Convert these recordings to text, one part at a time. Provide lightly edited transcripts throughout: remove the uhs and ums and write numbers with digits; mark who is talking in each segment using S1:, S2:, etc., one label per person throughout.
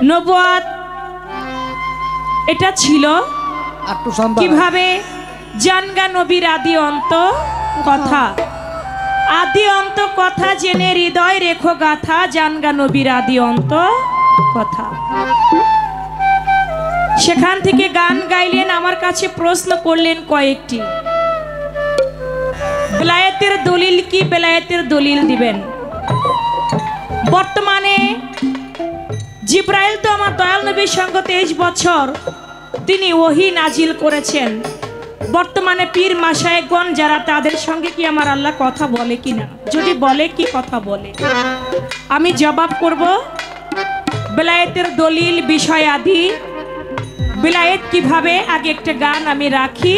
S1: নবুয়ত এটা ছিল কিভাবে জানগা নবীর আদি অন্ত কথা, আদি অন্ত কথা জেনে হৃদয় রেখো গাথা, জানগা নবীর আদি অন্ত কথা। সেখান থেকে গান গাইলেন, আমার কাছে প্রশ্ন করলেন কয়েকটি। বেলায়েতের দলিল কি? বেলায়েতের দলিল দিবেন। বর্তমানে জিব্রাইল তো আমার দয়াল নবীর সঙ্গে 23 বছর তিনি ওহী নাজিল করেছেন। বর্তমানে পীর মাশায়েখগণ যারা, তাদের সঙ্গে কি আমার আল্লাহ কথা বলে কিনা? যদি বলে, কি কথা বলে? আমি জবাব করব। বেলায়েতের দলিল, বিষয় আদি, বেলায়েত কিভাবে, আগে একটা গান আমি রাখি,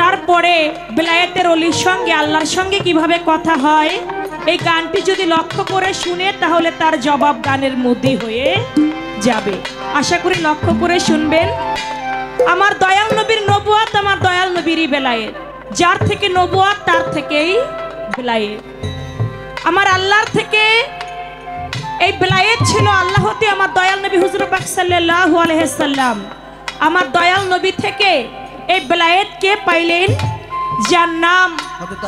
S1: তারপরে বেলায়েতের অলির সঙ্গে আল্লাহর সঙ্গে কিভাবে কথা হয়, এই গানটি যদি লক্ষ্য করে শুনে তাহলে তার জবাব গানের মধ্যে হয়ে যাবে। আশা করি লক্ষ্য করে শুনবেন। আমার দয়াল নবীর নবুয়ত, আমার দয়াল নবীরই বেলায়েত। যার থেকে নবুয়ত তার থেকেই বেলায়েত। আমার আল্লাহর থেকে এই বেলায়েত ছিল আল্লাহ হতে আমার দয়াল নবী হুজুর পাক সাল্লাল্লাহু আলাইহি সাল্লাম। আমার দয়াল নবী থেকে এই বেলায়েতকে পাইলেন, যার নাম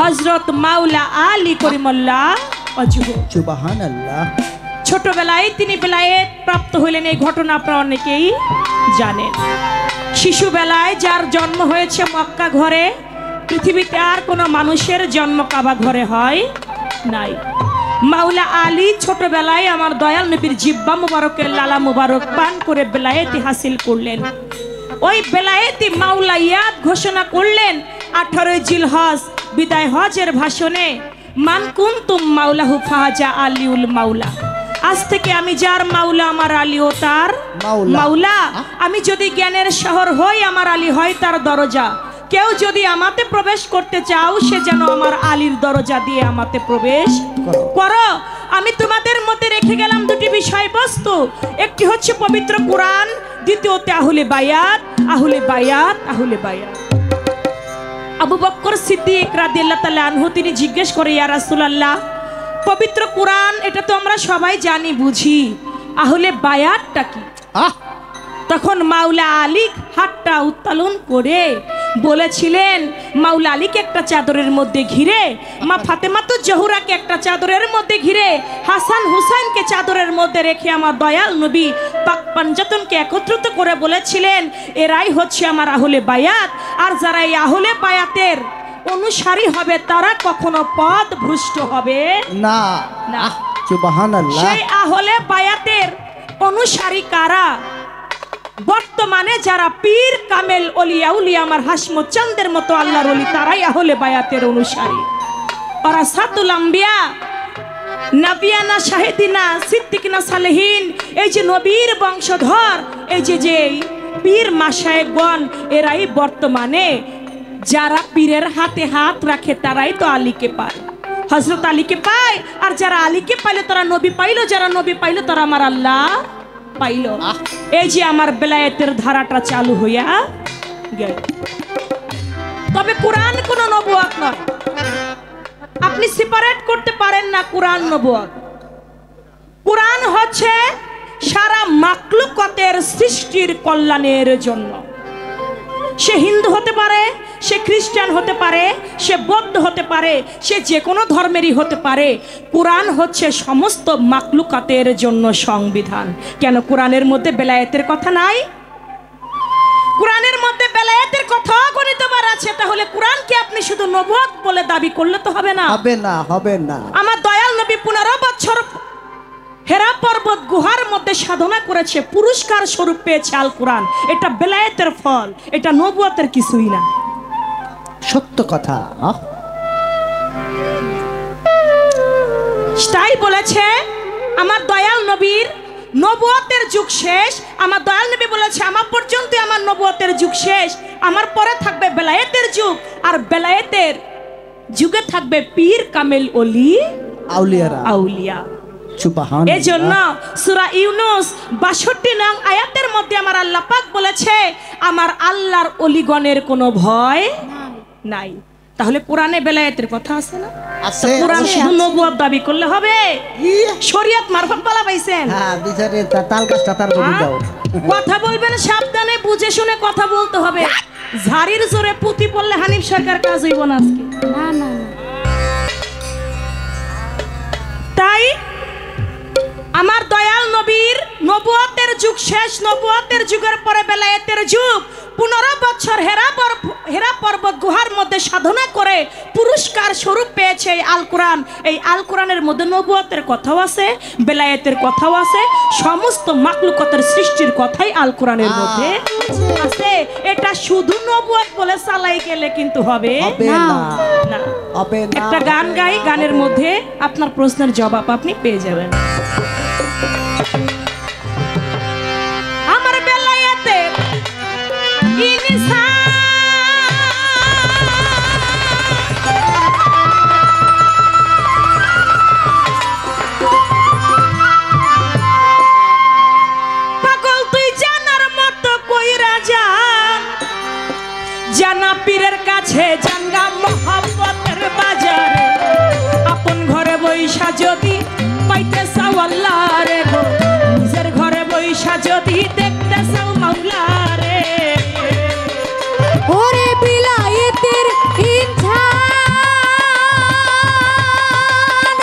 S1: হযরত মাওলা আলী করিমুল্লাহ ওয়াজহু।
S2: সুবহানাল্লাহ।
S1: ছোটবেলায় তিনি বেলায়েত প্রাপ্ত হইলেন, এই ঘটনা আপনারা অনেকেই জানেন। শিশুবেলায় যার জন্ম হয়েছে মক্কা ঘরে, পৃথিবীতে আর কোনো মানুষের জন্ম কাবা ঘরে হয় নাই। মাওলা আলী ছোটবেলায় আমার দয়াল নবীর জিব্বা মুবারকের লালা মুবারক পান করে বেলায়েতি হাসিল করলেন। ওই বেলায়েতি মাওলাইয়াত ঘোষণা করলেন 18 জিলহজ বিদায় হজের ভাষণে, মান কুনতুম মাওলাহু ফাহাজা আলিউল মাওলা। আজ থেকে আমি যার মাওলা, আমার আলীও তার মাওলা। আমি যদি জ্ঞানের শহর হই, আমার আলী হয় তার দরজা। কেউ যদি আমাতে প্রবেশ করতে চাও, সে যেন আমার আলীর দরজা দিয়ে আমাতে প্রবেশ করো। আমি তোমাদের মধ্যে রেখে গেলাম দুটি বিষয়বস্তু, একটি হচ্ছে পবিত্র কুরআন, দ্বিতীয়তে আহলে বায়াত। আহলে বায়াত, আহলে বায়াত। আবু বকর সিদ্দিক রাদিয়াল্লাহু তাআলা আনহু তিনি জিজ্ঞেস করে, ইয়া রাসূলুল্লাহ, পবিত্র কুরআন এটা তো আমরা সবাই জানি বুঝি, আহলে বায়াতটা কি? তখন মাওলা আলী হাতটা উত্তোলন করে বলেছিলেন, মাওলা আলীকে একটা চাদরের মধ্যে ঘিরে, মা ফাতেমাতুজ জোহরাকে একটা চাদরের মধ্যে ঘিরে, হাসান হুসাইনকে চাদরের মধ্যে রেখে আমার দয়াল নবী পাক পাঞ্জাতনকে একত্রিত করে বলেছিলেন, এরাই হচ্ছে আমার আহলে বায়াত। আর যারা এই আহলে বায়াতের অনুসারী হবে তারা কখনো পথ ভ্রষ্ট হবে না। না,
S2: সুবহানাল্লাহ।
S1: সেই আহলে বায়াতের অনুসারী কারা? বর্তমানে যারা পীর কামেল ওলিয়া উলিয়া আমার হাসমত চাঁদের মতো আল্লাহর ওলি, তারাই আহলে বায়াতের অনুসারী। ওয়ারাসাতুল আম্বিয়া, নবিয়ানা, শাহিদিনা, সিদ্দিকিনা, সালেহিন, এই যে নবীর বংশধর, এই যে পীর মাশায়েখগণ, এরাই বর্তমানে যারা পীরের হাতে হাত রাখে তারাই তো আলীকে পায়, হযরত আলীকে পায়। আর যারা আলীকে পাইলো তারা নবী পাইলো, যারা নবী পাইলো তারা আমার আল্লাহ পাইল। এই যে আমার বেলায়েতের ধারাটা চালু হইয়া গেল। তবে কুরআন কোন নবুয়ত নয়, আপনি সেপারেট করতে পারেন না কুরআন নবুয়ত। কুরআন হচ্ছে সারা মাখলুকাতের সৃষ্টির কল্যাণের জন্য। সে হিন্দু হতে পারে, সে খ্রিস্টান হতে পারে, সে বৌদ্ধ হতে পারে, সে যে কোনো ধর্মেরই হতে পারে। কুরআন হচ্ছে সমস্ত মাখলুকাতের জন্য সংবিধান। কেন কোরআনের মধ্যে বেলায়েতের কথা নাই? কোরআনের মধ্যে বেলায়েতের কথা গণিতবার আছে, তাহলে কোরআনকে আপনি শুধু নবুয়ত বলে দাবি করলে তো হবে না।
S2: হবে না, হবে না।
S1: আমার দয়াল নবী 15 বছর হেরা পর্বত গুহার মধ্যে সাধনা করেছে, পুরস্কার স্বরূপ পেয়েছে আল কোরআন। এটা বেলায়েতের ফল, এটা নবুয়তের কিছুই না।
S2: সত্য কথা।
S1: তাই বলেছে আমার দয়াল নবীর নবুয়তের যুগ শেষ। আমার দয়াল নবী বলেছে আমার পর্যন্ত আমার নবুয়তের যুগ শেষ, আমার পরে থাকবে বেলায়েতের যুগ। আর বেলায়েতের যুগে থাকবে পীর কামেল ওলি
S2: আউলিয়ারা,
S1: আউলিয়া।
S2: সুবহানাল্লাহ।
S1: এজন্য সূরা ইউনূস 62 নং আয়াতের মধ্যে আমার আল্লাহ পাক বলেছে, আমার আল্লাহর ওলিগণের কোনো ভয় নাই। তাহলে কোরআনে বেলায়েতের কথা আছে না?
S2: আছে
S1: কোরআন
S2: আছে,
S1: শুধু
S2: আছে।
S1: নবুয়ত দাবি করলে হবে?
S2: ইয়ে।
S1: শরীয়ত মারফত বলা পাইছেন?
S2: হ্যাঁ বিচারে তাল গাছটা তার বলি দাও।
S1: কথা বলবেন সাবধানে, বুঝে শুনে কথা বলতে হবে। ঝাড়ির জোরে পুঁতি পড়লে হানিফ সরকার কাজ হইব না আজকে।
S3: না না না
S1: তাই আমার দয়াল নবীর নবুয়তের যুগ শেষ, নবুয়তের যুগের পরে বেলায়েতের যুগ। 15 বছর হেরা পর্বত গুহার মধ্যে সাধনা করে পুরস্কার স্বরূপ পেয়েছে এই আল কোরআন। এই আল কোরআনের মধ্যে নবুয়তের কথাও আছে, বেলায়েতের কথাও আছে, সমস্ত মাখলুকাতের সৃষ্টির কথাই আল কোরআনের মধ্যে আছে। এটা শুধু নবুয়ত বলে চালাই গেলে কিন্তু হবে
S2: হবে
S3: না।
S2: না
S1: না।
S2: হবে না।
S1: একটা গান গাই, গানের মধ্যে আপনার প্রশ্নের জবাব আপনি পেয়ে যাবেন। আমার বেলায়েতে ইনসান পাগল তুই জানার মতো কইরা যা, জানা পীরের কাছে জাঙ্গা মোহাম্মতের বাজারে। আপন ঘরে বইসা যদি পাইতে চাও আল্লাহ রে গো, নিজের ঘরে বইসা যদি দেখতে চাও মাওলা রে।
S3: ওরে বিলায়েতের ইনসান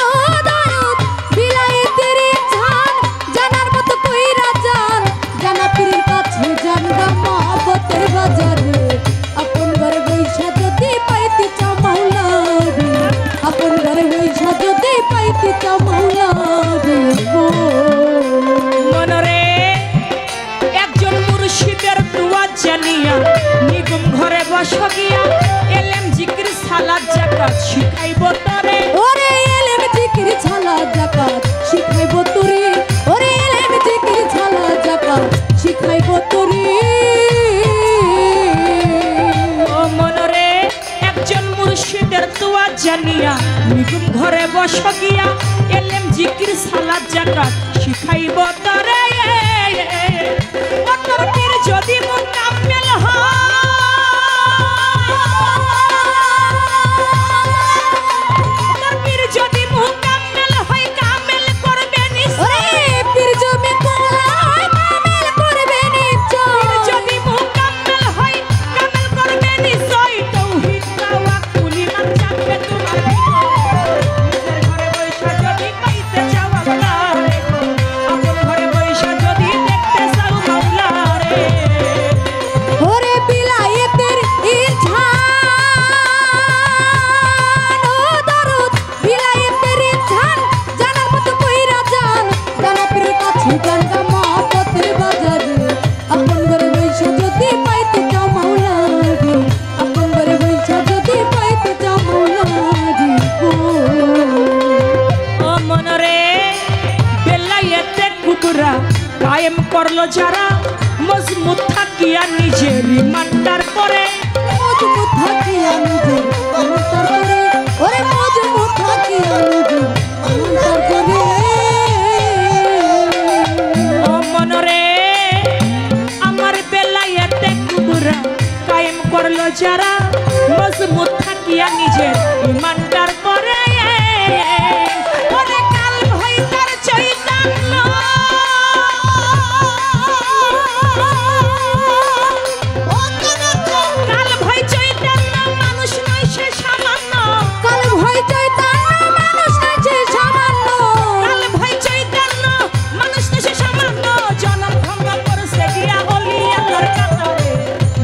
S3: ও দরদ বিলায়েতের ইনসান জানার মতো কইরা জান, জানা পীরের কাছে জানগা মহব্বতের বাজারে। আপন ঘরে বইসা যদি পাইতে চাও মাওলা রে, আপন ঘরে বইসা যদি পাইতে চাও মাওলা রে গো।
S1: মনরে একজন মুর্শিদের দুয়া জানিয়া নিগুম ঘরে বস গিয়া এলেম জিকির সালাত যাকাত শিখাইব তরে।
S3: ওরে এলেম জিকির ছালা যাকাত শিখাইব তোরে, ওরে এলেম জিকির ছালা যাকাত শিখাইব তোরে।
S1: ও মনরে একজন মুর্শিদের দোয়া জানিয়া নিগুম ঘরে বস গিয়া এলেম জিকির সালাত যাকাত শিখাইব তরে। ও তোর পীর যদি মুকাম্মেল হয়, তোর পীর যদি মুকাম্মেল হয় কামেল করবে নিশ্চয়।
S3: ওরে পীর জমি কোলায় কামেল করবে নিশ্চয়।
S1: পীর যদি মুকাম্মেল হয় কামেল করবে নিশ্চয়। তৌহিদ দাওয়া কুলিমান চাপবে তোমার ভিতরে। নিজের ঘরে বইসা যদি পাইতে চাও আল্লাহ রে গো, আপন ঘরে বইসা যদি দেখতে চাও মাওলা রে।
S3: ওরে বিলায়েতের ইনসান ও দরদ বিলায়েতের ইনসান জানার মতো কইরা জান, জানা পীরের কাছে জানগা মহব্বতের বাজারে। আপন ঘরে বইসা যদি পাইতে চাও মাওলা রে, আপন ঘরে বইসা যদি পাইতে চাও মাওলা রে গো।
S1: ও মনরে বেলায়েতে কুবরা কায়েম করলো যারা, মজবুত থাকিয়া নিজের ইমানদার করে।
S3: মজবুত থাকিয়া নিজের অন্তর করে, ওরে মজবুত থাকিয়া নিজের অন্তর করে।
S1: ও মনরে আমার বেলায়েতে কুবরা কায়েম করলো যারা, মজবুত থাকিয়া নিজের ইমানদার করে। ওরে কাল ভয় তার চৈতন্য, কাল ভয় চৈতন্য মানুষ নয় সে সামান্য।
S3: কাল ভয় চৈতন্য মানুষ নাচে সামান্য,
S1: কাল ভয় চৈতন্য মানুষ নয় সে সামান্য। জনম ভঙ্গ করছে গিয়া অলি আল্লাহর কাতারে।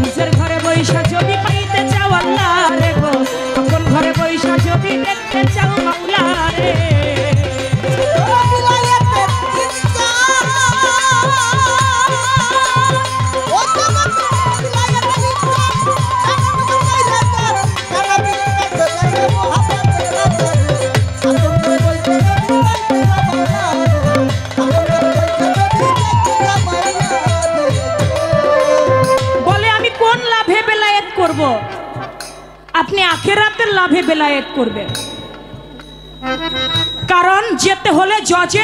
S1: নিজের ঘরে বইসা যদি পাইতে চাও আল্লাহ রে গো, আপন ঘরে বইসা যদি দেখতে চাও মাওলা রে। বলে আমি কোন লাভে বেলায়েত করব? আপনি আখিরাতের লাভে বেলায়েত করবেন। কারণ যেতে হলে জজের